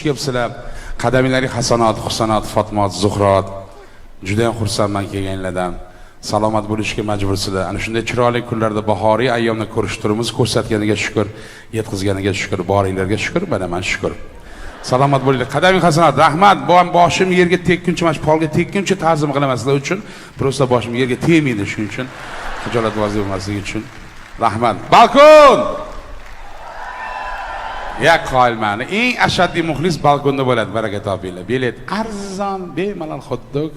kelibsizlar. Qadaminlaring hasanat, husanat, fatmot, zuhrot. Juda ham xursandman kelganlardan. Salomat bo'lishga majbursizlar. Ana shunday chiroyli kunlarda bahoriy ayyomda ko'rishtirimiz ko'rsatganiga shukr, yetkazganiga shukr, boringlarga shukr, mana men shukr. Salomat bo'linglar. Qadamin hasanat, rahmat. Boshim yerga tekkuncha, mana polga tekkuncha ta'zim qilaman sizlar uchun. Prosta boshim yerga tegmaydi shuning uchun. Hijolatvoz bo'lmasligi uchun. Rahmat. Balkon! Ya qoilmani eng ashaddiy muxlis balkonda bo'ladi, baraka topinglar. Bilet arzon, bemalol xotdog.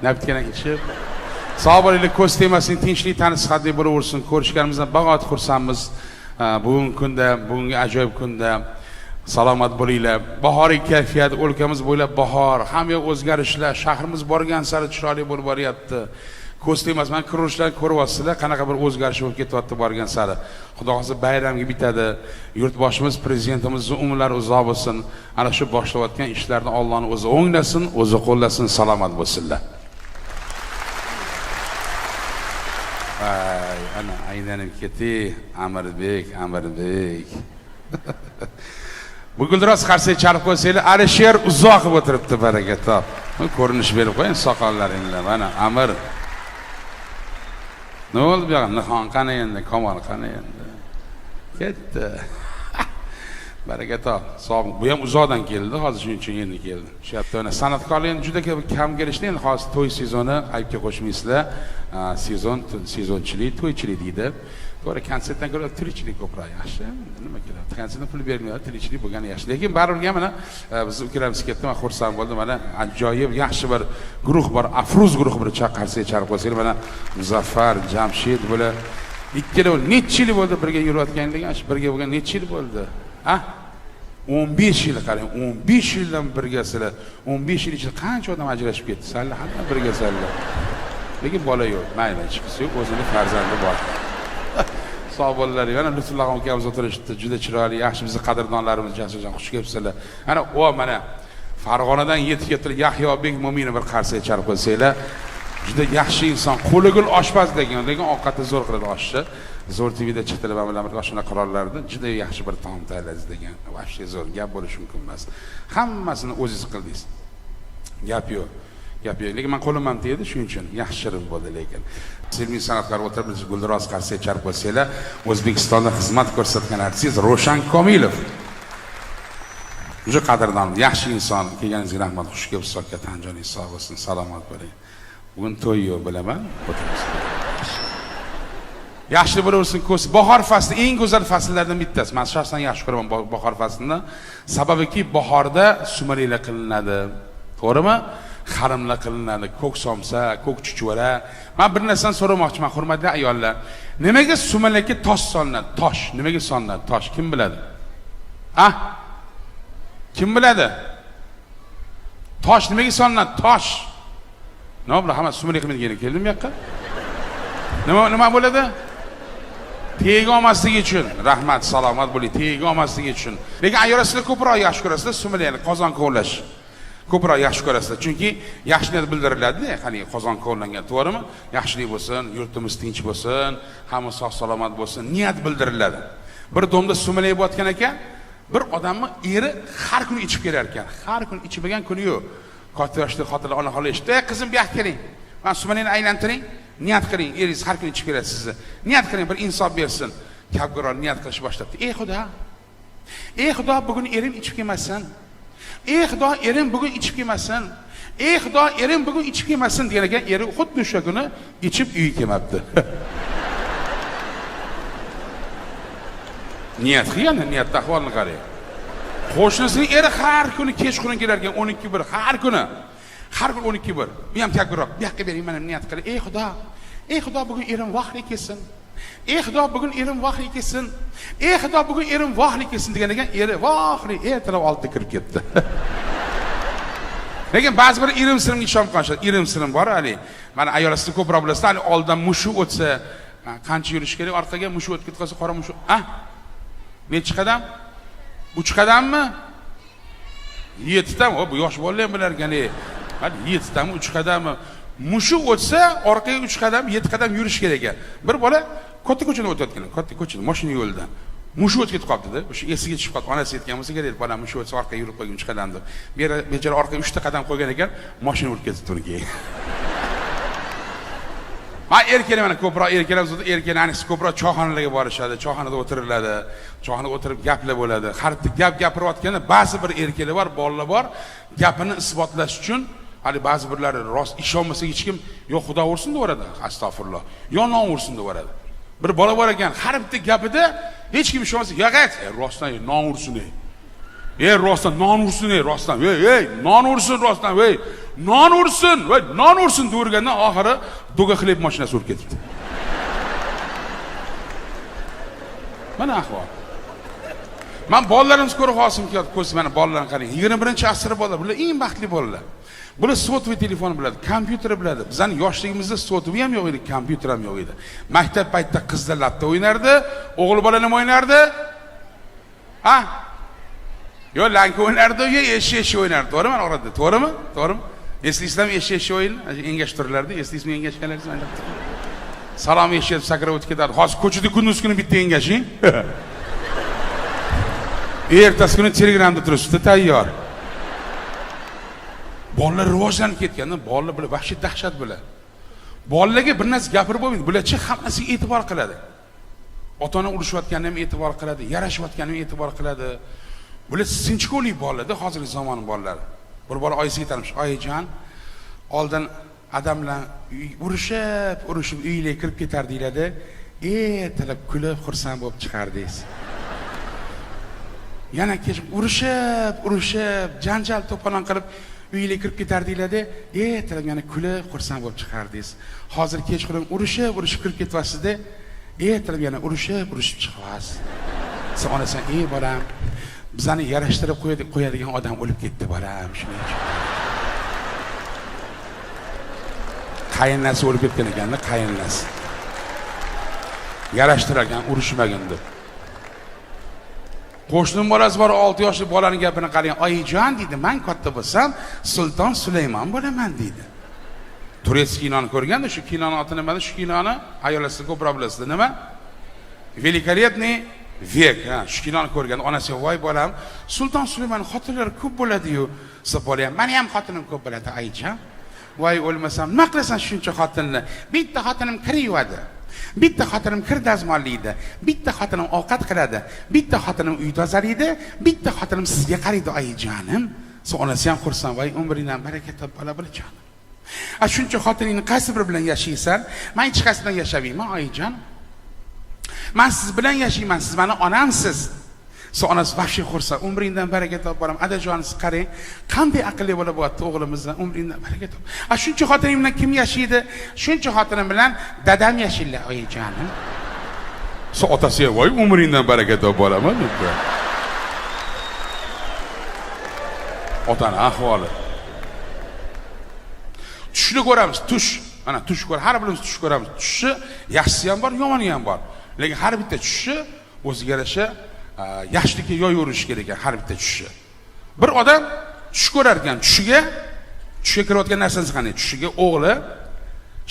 Nabitgana ichib. Sog' bo'linglar, ko'z tegmasin, tinchlik, tanishlik bo'laversin. Ko'rishganimizdan bag'ot xursandmiz. Bugungi kunda, bugungi ajoyib kunda salomat bo'linglar. Bahoriy kayfiyat, o'lkamiz bo'ylab bahor, hamma yoq o'zgarishlar, shahrimiz borgan sari chiroyli bo'lib boryapti. Ko'z tegmas, men qurilishlar ko'ryapsizlar, qanaqa bir o'zgarish bo'lib ketyapti borgan sari. Xudo xolsa bayramga bitadi. Yurtboshimiz, prezidentimiz umrlari uzoq bo'lsin. Ana shu boshlayotgan ishlarni Allohning o'zi o'nglasin, o'zi qo'llasin, salomat bo'lsinlar. Ana aylanib keti, Amirbek. Bu guldiroz qarsak chalib qo'ysanglar, Alisher uzoq qilib o'tiribdi, baraka top. Ko'rinish berib qo'ying soqollaringlar. Mana Amir. Ne oldu bu yoqqa? Nihon qani endi, Kamol qani endi. Ketdi. Baraka top. Sog'. Bu ham uzoqdan keldi, hozir shuning uchun endi keldi. Shu yerda ana san'atkorlar endi juda kam kelishdi, endi hozir to'y sezoni, aybga qo'shmaysizlar. Sezonchilik, to'ychilik deydi. To'g'ri, konsertdan ko'ra tirikchilik ko'proq yaxshi. Nima kerak? Konsertdan pul bermaydi, tirikchilik bo'lgani yaxshi. Lekin baribir mana biz ukalarimiz ketdi, men xursand bo'ldim. Mana ajoyib yaxshi bir guruh bor, Afruz guruhi bir chaqarsa charib qo'ysanglar, mana Muzaffar, Jamshid bo'la ikkala necha yil bo'ldi birga yurayotganligiga, birga bo'lgan necha yil bo'ldi? Ha? 15 yil qarang, 15 yildan birgasizlar. 15 yil ichida qancha odam ajrashib ketdi? Salla hamma birgasalar. Lekin bola yo'q, mayli, chiqisi yo'q, o'zining farzandi bor. Sog' bo'linglar. Yana Lutfulloh akamiz o'tirishdi, juda chiroyli, yaxshi bizning qadrdonlarimiz, jasojon xush kelibsizlar. Ana mana Farg'onadan yetib kelib Yahyobek Mo'minov bir qarsak chalib qo'ysanglar, juda yaxshi inson, qo'li gul oshpaz degan, lekin ovqatni zo'r qiladi oshni. Zo'r TVda chiqdilar bilan birga oshna qirollarida juda yaxshi bir taom tayyorlaysiz degan. Vashli zo'r gap bo'lishi mumkin emas. Hammasini o'zingiz qildingiz. Gap yo'q. Lekin men qo'lim ham tegdi, shuning uchun yaxshi shirin bo'ldi lekin. Sevimli san'atkor o'tirib, biz guldiroz qarsak charib qo'ysanglar, O'zbekistonda xizmat ko'rsatgan artist Roshan Komilov. Juda qadrdon, yaxshi inson. Kelganingizga rahmat, xush kelibsiz, aka tanjoningiz sog' bo'lsin, salomat bo'ling. Bugun to'y yo'q, bilaman. O'tiramiz. Yaxshi bo'laversin, ko'z. Bahor fasli eng go'zal fasllardan bittasi. Men shaxsan yaxshi ko'raman bahor faslini. Sababiki bahorda sumalaklar qilinadi. To'g'rimi? Xarimlar qilinadi, ko'k somsa, ko'k chuchvara. Men bir narsani so'ramoqchiman, hurmatli ayollar. Nimaga sumalakka tosh solinadi? Tosh, nimaga solinadi? Tosh kim biladi? Kim biladi? Tosh nimaga solinadi? Tosh. Nima bo'ladi? Hamma sumalak qilib keldim bu yoqqa. Nima bo'ladi? Tegi olmasligi uchun. Rahmat, salomat bo'ling. Tegi olmasligi uchun. Lekin ayollar ko'proq yaxshi ko'rasizlar sumalakni, qozon kovlash. Ko'proq yaxshi ko'rasizlar. Chunki yaxshilik bildiriladi-da, qani qozon kovlangan, to'g'rimi? Yaxshilik bo'lsin, yurtimiz tinch bo'lsin, hamma sog' salomat bo'lsin, niyat bildiriladi. Bir domda sumalak bo'layotgan ekan, bir odamni eri har kuni ichib kelar ekan. Har kuni ichmagan kuni yo'q. Katta yoshli xotinlar ona xola eshitdi, qizim bu yoqqa keling. Men sumalakni aylantiring, niyat qiling, eringiz har kuni ichib keladi sizni. Niyat qiling, bir insof bersin. Kabgiror niyat qilish boshlabdi. Ey Xudo, bugun erim ichib kelmasin. Ey Xudo, erim bugun ichib kelmasin. Ey Xudo, erim bugun ichib kelmasin degan ekan, eri xuddi o'sha kuni ichib uyiga kelmabdi. Niyat qilgan, niyatda ahvolni qarang. Qo'shnisining eri har kuni kechqurun kelar ekan 12:01, har kuni 12:01. Bu ham takroq. Bu yoqqa bering, men niyat qilay. Ey Xudo, bugun erim vaqtli kelsin. Ey Xudo, bugun erim vaqtli kelsin. Ey Xudo, bugun erim vaqtli kelsin degan ekan, eri vaqtli ertalab oltida kirib ketdi. Lekin ba'zi bir irim-sirimga ishonib qolishadi. Irim-sirim bor, hali. Mana ayolasini ko'proq bilasizlar, hali oldidan mushu o'tsa, qancha yurish kerak, orqaga mushu o'tib ketsa, qora mushu. Necha qadam? 3 qadammi? 7 qadam. Bu yosh bolalar ham bilar ekan, Hadi 7 qadam, 3 qadammi? Mushu o'tsa, orqaga 3 qadam, 7 qadam yurish kerak ekan. Bir bola katta ko'chadan o'tayotgan, katta ko'chadan, mashina yo'lidan. mushi o'tib ketib qolibdi-da. O'sha esiga tushib qoldi. Onasi aytgan bo'lsa kerak, bolam mushi o'tsa orqaga yurib qo'ygun chiqadan deb. Bechora orqaga 3 ta qadam qo'ygan ekan, mashina urib ketdi uni keyin. Men erkaklar mana ko'proq erkaklar ko'proq choyxonalarga borishadi, choyxonada o'tiriladi, choyxonada o'tirib gaplar bo'ladi. Har bitta gap gapirayotganda ba'zi bir erkaklar bor, bolalar bor, gapini isbotlash uchun hali ba'zi birlari rost ishonmasa hech kim yo Xudo ursin deveradi, astag'firulloh, yo non ursin deveradi. Bir bola bor ekan, har bitta gapida hech kim ishonmasa, "Yog'at, rostdan non ursin ey. Rostdan non ursin ey, rostdan. Non ursin rostdan, non ursin, non ursin" degandan oxiri do'ga xleb mashinasi urib ketibdi. Mana ahvol. Men bolalarimiz ko'rib qolsim ki, ko'z mana bolalarni qarang. 21-asr bolalar, bular eng baxtli bolalar. Bular sotli telefon biladi, kompyuter biladi. Bizning yoshligimizda sotli ham yo'q edi, kompyuter ham yo'q edi. Maktab paytida qizlar labda o'ynardi, o'g'il bola nima o'ynardi? Ha? Yo lanka o'ynardi, yo eshak o'ynardi. To'g'rimi orada? To'g'rimi? To'g'rimi? Eslaysizlarmi eshak o'yini? Engash turlardi. Eslaysizmi engashganlaringizni aytib. Salom eshak sakrab o'tib ketadi. Hozir ko'chada kunduz kuni bitta engashing. Ertasi kuni Telegramda turibsiz, tayyor. Bolalar rivojlanib ketganda, bolalar bular vahshiy dahshat bular. Bolalarga bir narsa gapirib bo'lmaydi. Bularchi hammasiga e'tibor qiladi. Ota-ona urushayotganini ham e'tibor qiladi, yarashayotganini ham e'tibor qiladi. Bular sinchkovlik bolalarda hozirgi zamon bolalari. Bir bola oyisiga aytamish, "Oyijon, oldin odamlar urushib uyga kirib ketardinglar-da, ertalab kulib xursand bo'lib chiqardingiz. Yana kech urushib, janjal to'polon qilib uyga kirib ketardinglar-da, ertalab yana kulib xursand bo'lib chiqardingiz. Hozir kechqurun urushib kirib ketyapsiz-da, ertalab yana urushib chiqasiz. Sen onasan, "Ey bolam, bizani yarashtirib qo'yadigan odam o'lib ketdi bolam, shuning uchun." Qayinnasi o'lib ketgan ekanda, qayinnasi. Yarashtirgan, urushmagan deb. Qo'shnim bolasi bor, 6 yoshli bolaning gapini qarang. "Oyijon" deydi, "Men katta bo'lsam, Sulton Sulaymon bo'laman" deydi. Turецкий kinoni ko'rganda, shu kinoning oti nima? Shu kinoni ayolasida ko'proq bilasizlar, nima? Великолепный vek. Shu kinoni ko'rgan onasi, "Voy bolam, Sulton Sulaymon xotinlari ko'p bo'ladi-yu." So'pola ham, "Meni ham xotinim ko'p bo'ladi, oyijon. Voy o'lmasam, nima qilasan shuncha xotinni? Bitta xotinim kir yuvadi. Bitta xotinim kir dazmollaydi. Bitta xotinim ovqat qiladi. Bitta xotinim uy tozalaydi. Bitta xotinim sizga qaraydi, oyijonim." So onasi ham xursand, "Voy umringdan baraka top bola bo'lajon. Shuncha xotiningni qaysi biri bilan yashaysan? Men hech qaysidan yashamayman, oyijon. Men siz bilan yashayman, siz meni onamsiz." So onasi vahshiy xursand, "Umringdan baraka top bolam. Adajonsiz qarang, qanday aqlli bola bo'lyapti o'g'limizdan. Umringdan baraka top. Shuncha xotining bilan kim yashaydi? Shuncha xotinim bilan dadam yashaydi, oyijonim." So otasi, "Voy umringdan baraka top bolam" dedi. Otaning ahvoli. Tushni ko'ramiz, tush. Mana tush ko'r, har birimiz tush ko'ramiz. Tushi yaxshisi ham bor, yomoni ham bor. Lekin har bitta tushi o'ziga yarasha yaxshilikka yo'l yurish kerak ekan, har bitta tushi. Bir odam tush ko'rar ekan, tushiga kirayotgan narsasi qanday? Tushiga o'g'li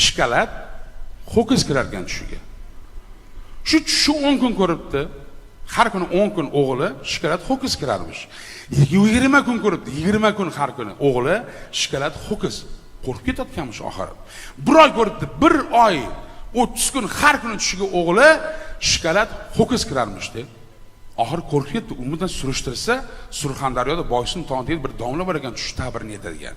shokolad, ho'kiz kirar ekan tushiga. Shu tushi 10 kun ko'ribdi. Har kuni 10 kun o'g'li shokolad, ho'kiz kirarmish. 20 kun ko'ribdi, 20 kun har kuni o'g'li shokolad, ho'kiz. Qo'rqib ketayotganmish oxiri. Bir oy ko'ribdi, 1 oy 30 kun har kuni tushiga o'g'li shokolad, ho'kiz kirarmish-da. Oxir qo'rqib ketdi. Umuman surishtirsa, Surxondaryoda Boysun tog'ida bir domla bor ekan, tush ta'birini aytadigan.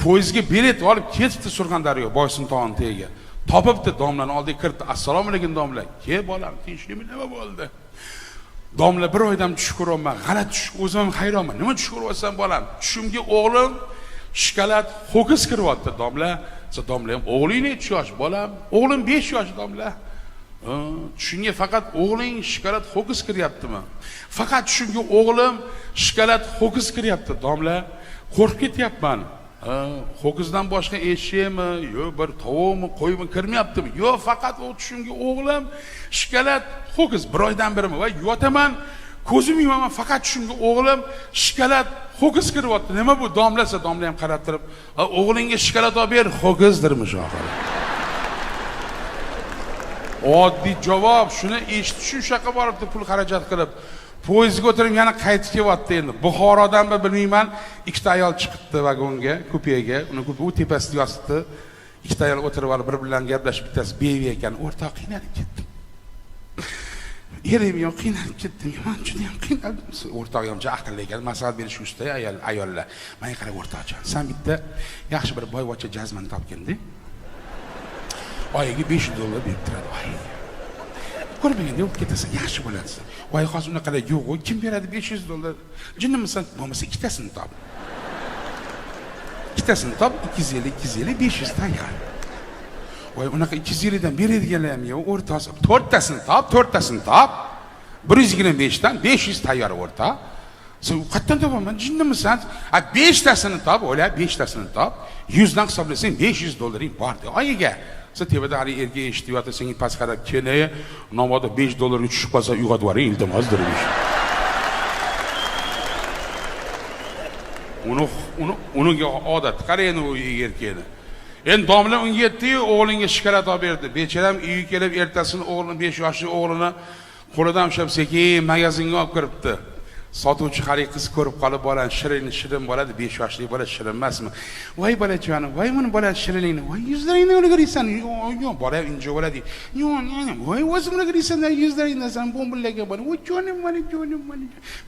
Poyezdga bilet olib ketibdi Surxondaryo Boysun tog'iga. Topibdi, domlani oldiga kirdi. "Assalomu alaykum domla. Ke bolam, tinchlikmi, nima bo'ldi?" Domla, "Bir oydan tush ko'ryapman. G'alati tush, o'zim hayronman. Nima tush ko'ryapsan bolam?" "Tushimga o'g'lim shokolad, ho'kiz kiryapti." Domla, "Domla ham o'g'ling necha yosh bolam?" "O'g'lim 5 yosh domla." "Tushingga faqat o'g'ling shokolad, ho'kiz kiryaptimi?" "Faqat tushimga o'g'lim shokolad, ho'kiz kiryapti domla. Qo'rqib ketyapman." "Ho'kizdan boshqa eshakmi, yo bir tovuqmi, qo'ymi kirmayaptimi?" "Yo'q, faqat o tushimga o'g'lim shokolad, ho'kiz. Bir oydan birimi va yotaman, ko'zim yumaman, faqat tushimga o'g'lim shokolad, ho'kiz kiryapti. Nima bu?" Domlasa, domla ham qarab turib, "O'g'lingga shokolad olib ber, ho'kizdirmish oxiri." Oddiy javob, shuni eshitish shu yoqqa boribdi, pul xarajat qilib. Poyezdga o'tirib yana qaytib kelyapti endi. Buxorodan bilmayman, ikkita ayol chiqibdi vagonga, kupega, uni kupe u tepasida yotibdi. Ikkita ayol o'tirib olib bir-bilan gaplashib, bittasi bevi ekan, o'rtoq qiynalib ketdim. Erim yo'q, qiynalib ketdim. Men juda ham qiynaldim. O'rtoq hamcha aqlli ekan, maslahat berish usta ayollar. Menga qarab o'rtoqjon, sen bitta yaxshi bir boyvachcha jazman topganda, oyiga $500 berib turadi. Ko'rmaganda o'tib ketasan, yaxshi bo'ladi. Voy, hozir unaqalar yo'q, kim beradi $500? Jinnimisan? Bo'lmasa ikkitasini top. Ikkitasini top, 250, 500 tayyor. Voy, unaqa 250 dan beradiganlar ham yo'q, o'rtasi. 4tasini top, 125 dan 500 tayyor o'rta. Sen qayerdan topaman? Jinnimisan? 5tasini top, o'la 5tasini top. 100 dan hisoblasang $500 bordi. Oyiga sen tepada hali erkak eshityapti, senga past qarab kelay, nomoda $5 ga tushib qolsa uyg'otib yuboring, iltimos dermish. Uniga odat, qarang u erkakni. Endi domla unga yetdi-yu, o'g'liga shikolat olib berdi. Becharam uyga kelib ertasini o'g'lini 5 yoshli o'g'lini qo'lidan ushlab sekin magazinga olib kiribdi. Sotuvchi xarid qiz ko'rib qolib, bolan shirin bo'ladi, 5 yoshli bola shirin emasmi? Voy bolajonim, voy buni bola shirinligini, voy yuzlaringni o'lgiraysan. Yo'q, bola injo bo'ladi. Yo'q, voy o'zimni o'lgiraysan, yuzlaringdan san bombillaga bola. Voy jonim mana.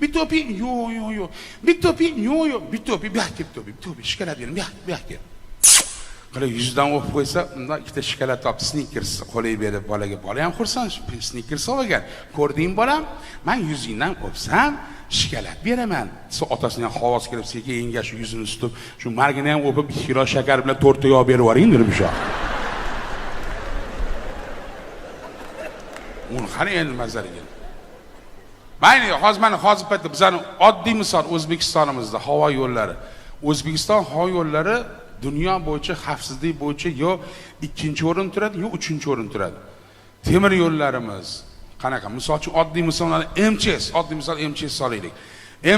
Bitopi, yo'q. Bitopi, yo'q. Bitopi, bitopi, shikolat bering, kel. Qala yuzdan o'pib qo'ysa, undan ikkita shikolat olib, Snickers qo'liga berib bolaga, bola ham xursand, Snickers olgan. Ko'rding bolam, men yuzingdan o'psam, shikolat beraman. Otasining havosi kelib, sekin engash yuzini tutib, shu margini ham o'pib, 2 kilo shakar bilan 4 ta yog' berib yuboring dermish. Uni qani endi mazariga. Mayli, hozir paytda bizning oddiy misol O'zbekistonimizda havo yo'llari. O'zbekiston havo yo'llari dunyo bo'yicha xavfsizlik bo'yicha yo 2-o'rin turadi, yo 3-o'rin turadi. Temir yo'llarimiz qanaqa? Misol uchun oddiy misollar MCS, oddiy misol MCS solaylik.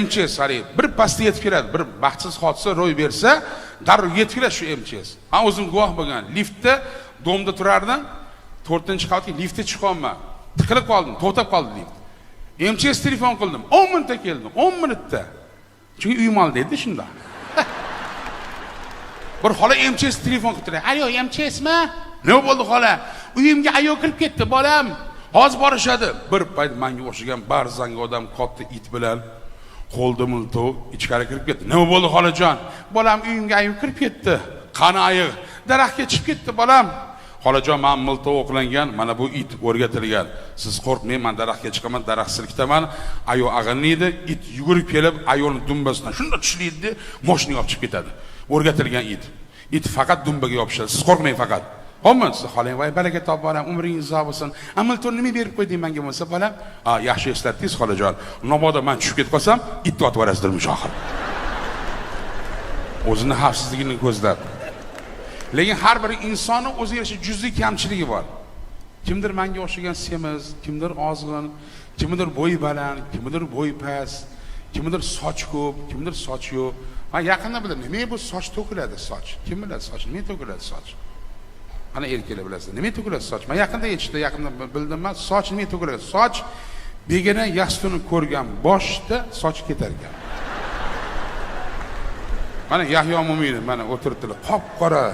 MCS hali bir pastga yetib keladi, bir baxtsiz hodisa ro'y bersa, darrov yetib keladi shu MCS. Men o'zim guvoh bo'lgan. Liftda domda turardim, 4-qavatga liftga chiqolmay, tiqilib qoldim, to'xtab qoldi lift. MCS telefon qildim, 10 minutda keldim, 10 minutda. Chunki uyim oldi edi shunda. Bir xola MCS telefon qildi. "Alo, MCSmi? Nima bo'ldi xola? Uyimga ayol kirib ketdi, bolam. Hozir borishadi." Bir payt menga o'xshagan barzanga odam katta it bilan qo'lda miltov ichkari kirib ketdi. "Nima bo'ldi xolajon?" "Bolam, uyimga ayol kirib ketdi." "Qani ayiq?" "Daraxtga chiqib ketdi, bolam." "Xolajon, men miltov o'qlangan, mana bu it o'rgatilgan. Siz qo'rqmang, men daraxtga chiqaman, daraxt silkitaman, ayol ag'inlaydi, it yugurib kelib ayolning dumbasidan shunda tushlaydi, mashinaga olib chiqib ketadi. O'rgatilgan it. It faqat dumbaga yopishadi. Siz qo'rqmang faqat. Xo'pmi? Siz xohlang, voy baraka top bolam, umringiz uzoq bo'lsin. Amiltor nima berib qo'yding menga bo'lsa, bolam? Yaxshi eslatdingiz, xolajon. Namoda men tushib ketib qolsam, itni otib yuborasizdirmish oxir. O'zini xavfsizligini ko'zlab. Lekin har bir insonning o'ziga yarasha juz'iy kamchiligi bor. Kimdir menga o'xshagan semiz, kimdir ozg'in, kimdir bo'yi baland, kimdir bo'yi past, kimdir soch ko'p, kimdir soch yo'q. Men yaqinda bildim, nima bu soch to'kiladi soch? Kim biladi soch? Nima to'kiladi soch? Ana erkaklar bilasizlar, nima to'kiladi soch? Men yaqinda bildim, men soch nima to'kiladi? Soch begona yastuni ko'rgan boshda soch ketar ekan. Mana Yahyo Mo'minov mana o'tiribdilar, qop-qora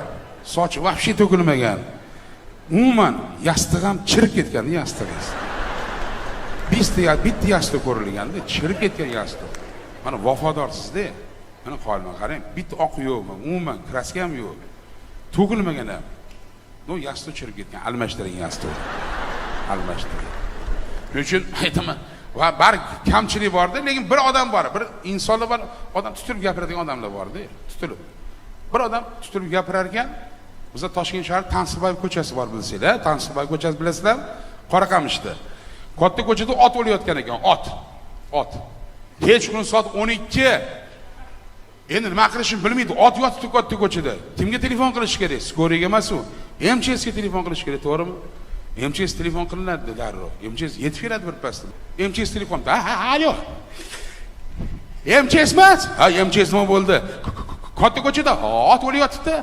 soch vahshiy to'kilmagan. Umuman yastiq ham chirib ketgan yastig'ingiz. Bitta yastiq ko'rilganda chirib ketgan yastiq. Mana vafodorsiz-da. Mana holma qarang, bitta oq yo'q, umuman kraska ham yo'q. To'kilmagan ham. No yastiq chirib ketgan, almashtiring yastiq. Almashtiring. Shuning uchun aytaman, va bar kamchilik borda, lekin bir odam bor, bir insonlar bor, odam tutilib gapiradigan odamlar borda, tutilib. Bir odam tutilib gapirar ekan, bizda Toshkent shahar Tansiboyev ko'chasi bor bilsanglar, Tansiboyev ko'chasi bilasizlar, Qoraqamishda. Katta ko'chada ot o'layotgan ekan, ot. Kech kun soat 12. Endi nima qilishini bilmaydi, ot yotibdi katta ko'chada. Kimga telefon qilish kerak? Skoriyaga emas u. MCSga telefon qilish kerak, to'g'rimi? MCS telefon qilinadi darrov. MCS yetib keladi bir pasda. MCS telefon. Alo. MCSmas? MCS nima bo'ldi? Katta ko'chada ot o'layotibdi.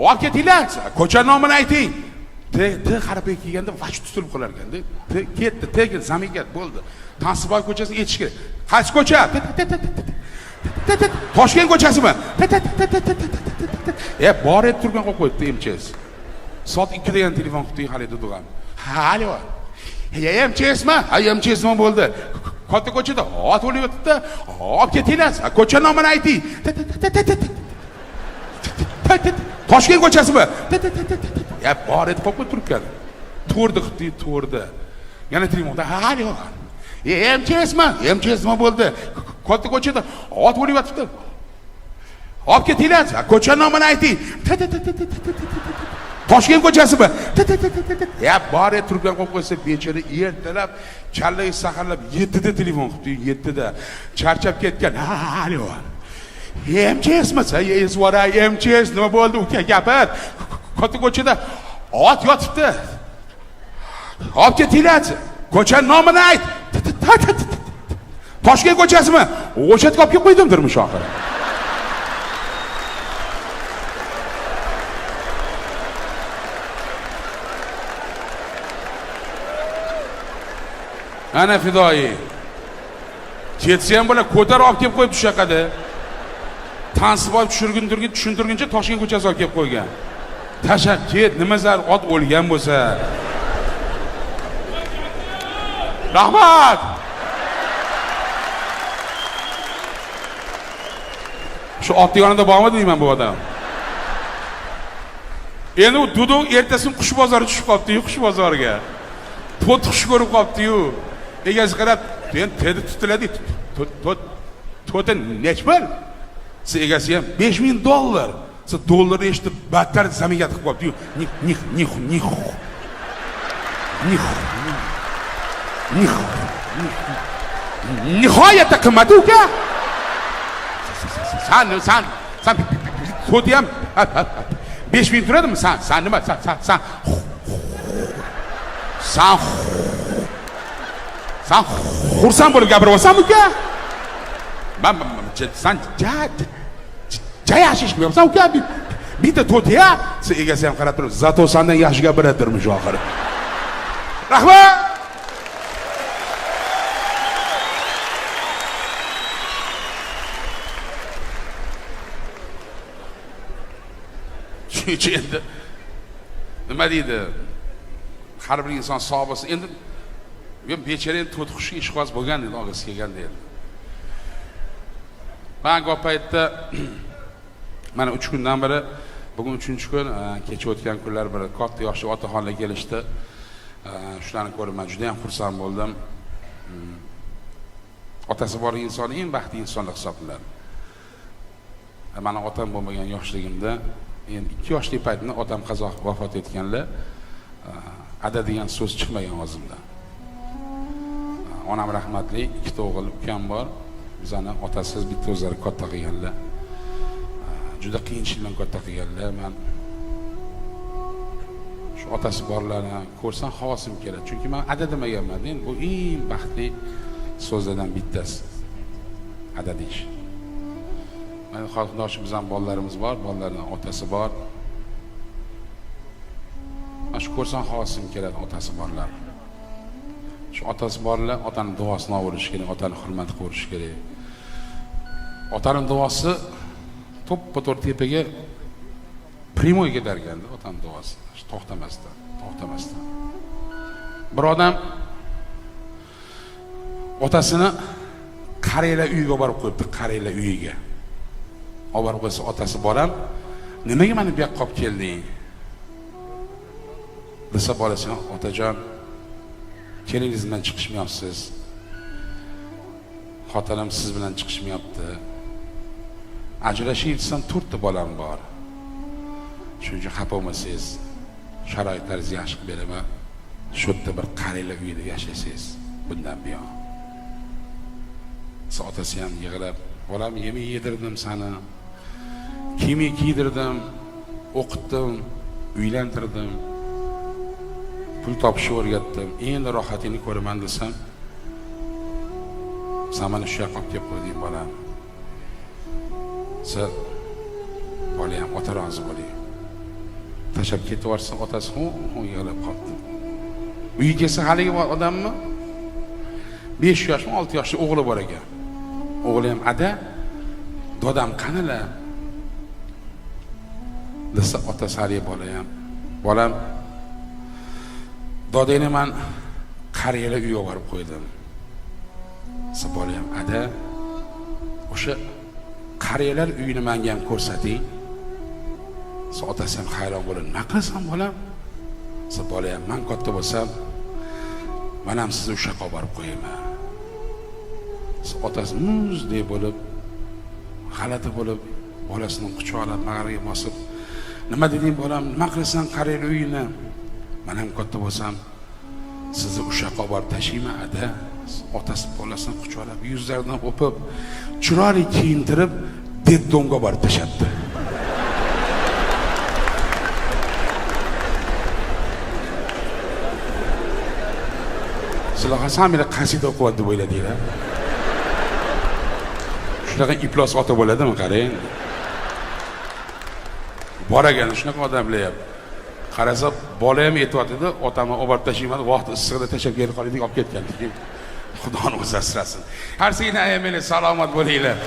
Olib ketinglar. Ko'cha nomini ayting. T harfiga kelganda vaj tutilib qolar ekanda. Ketdi, Tga zaminga bo'ldi. Tansiboy ko'chasiga yetish kerak. Qaysi ko'cha? Toshkent ko'chasimi? Bor ed turgan qo'yib qo'yibdi MCS. Soat 2 degan telefon qilib xarid o'tgan. Alo. MCSmi? MCS nima bo'ldi? Katta ko'chada ot o'lib yotibdi. Olib ketinglar. Ko'cha nomini ayting. Toshkent ko'chasimi? Bor ed qo'yib turibgan. To'rdi. Yana telefonda alo. MCSmi? MCS nima bo'ldi? Katta ko'chada ot o'lib yotibdi. Olib ketinglar. Ko'cha nomini ayting. Toshkent ko'chasimi? Bor ed turgan qo'yib qo'ysa bechora ertalab challaga saharlab 7 da telefon qilibdi, 7 da. Charchab ketgan. Alo. MCSmi? Ezvora MCS nima bo'ldi? Uka gapir. Katta ko'chada ot yotibdi. Olib ketinglar. Ko'cha nomini ayt. Toshkent ko'chasimi? O'sha yerga olib qo'ydimdir mushohara. Ana fidoyi. Ketsa ham bo'la ko'tarib olib kelib qo'yibdi shu yoqada. Tansiboy tushuntirguncha Toshkent ko'chasiga olib kelib qo'ygan. Tashab ket, nima zar ot o'lgan bo'lsa. Rahmat. Shu ot yonida bormi deyman bu odam. Endi u Dudu ertasi qush bozoriga tushib qolibdi-yu, qush bozoriga. To't qush ko'rib qolibdi-yu. Egasi qarab, endi tedi tutiladi. To'tin nech pul? Siz egasi ham $5000. Siz dollarni eshitib battar zaminga tiqib qolibdi-yu. Nihoyatda qimmat uka. Sen to'ti ham 5000 turadimi? Sen nima? Sen xursand bo'lib gapiryapsanmi uka? Sen yaxshi ish qilyapsan uka. Bitta to'tiya, siz egasi ham qarab turib, zato sendan yaxshi gapiradirmish oxiri. Rahmat. Endi nima deydi? Har bir inson sog' bo'lsa, endi men bechara endi to't qushga ishqiboz bo'lgan edi, og'asi kelganda edi. Men ko'p paytda mana 3 kundan beri, bugun 3-kun, kecha o'tgan kunlar bir katta yoshli otaxonlar kelishdi. Shularni ko'rib men juda ham xursand bo'ldim. Otasi bor inson eng baxtli insonlar hisoblanadi. Mana otam bo'lmagan yoshligimda, endi 2 yoshli paytimda otam qazo vafot etganlar. Ada degan so'z chiqmagan o'zimdan. Onam rahmatli, 2 ta o'g'il, ukam bor. Bizani otasiz bitta o'zlari katta qilganlar. Juda qiyinchilik bilan katta qilganlar. Men shu otasi borlarni ko'rsam havosim keladi. Chunki men ada demaganman. Endi bu eng baxtli so'zlardan bittasi. Ada deyish. Men xalqdoshimiz ham bolalarimiz bor, bolalarning otasi bor. Mana shu ko'rsam havosim keladi otasi borlar. Shu otasi borlar, otaning duosini olish kerak, otani hurmat qilish kerak. Otaning duosi to'ppa-to'g'ri tepaga primoy ketarganda, otaning duosi to'xtamasdan. Bir odam otasini qariyalar uyiga olib borib qo'yibdi, qariyalar uyiga. Olib borib qo'ysa, otasi boram, nimaga meni bu yoqqa olib kelding? Desa bolasi, otajon, kelingiz bilan chiqishmayapsiz. Xotinim siz bilan chiqishmayapti. Ajrashib desam 4 ta bolam bor. Shuning uchun xafa bo'lmasangiz, sharoitlaringizni yaxshi qilib beraman. Shu yerda bir qariyalar uyida yashaysiz bundan buyon. Otasi ham yig'lab, bolam yemek yedirdim seni, kiyim kiydirdim, o'qitdim, uylantirdim, pul topishni o'rgatdim. Endi rohatingni ko'raman desam, sen meni shu yoqqa olib kelib qo'yding bolam. Siz bola ham ota rozi bo'ling. tashlab ketaversa, otasi yig'lab qoldi. Uyga kelsa haligi odammi? 5 yoshmi, 6 yoshli o'g'li bor ekan. O'g'li ham ada, dodam qanilar? Desa otasi haligi bola ham, bolam, dodangni men qariyalar uyga borib qo'ydim. Desa bola ham ada, o'sha qariyalar uyini menga ham ko'rsating. Desa otasi ham hayron bo'lib, "Nima qilasan bolam?" Desa bola ham, "Men katta bo'lsam, men ham sizni o'sha yoqqa borib qo'yaman." Otasi muzdek bo'lib, g'alati bo'lib, bolasini quchoqlab mag'ariga bosib, "Nima deding bolam? Nima qilasan qariyalar uyini? Men ham katta bo'lsam, sizni o'sha yoqqa borib tashlayman ada." Otasi bolasini quchoqlab, yuzlaridan o'pib, chiroyli kiyintirib, detdonga borib tashatdi. Sizlar qasamida qasida o'qiyapti deb o'yladinglar. Shunaqa iplos ota bo'ladimi, qarang. Bor ekan shunaqa odamlar ham. Qarasa, bola ham aytayotdi, otamni olib tashlayman, vaqt issiqda tashlab kelib qoldik, olib ketgan. Xudoning o'zi asrasin. Har singlar meni salomat bo'linglar.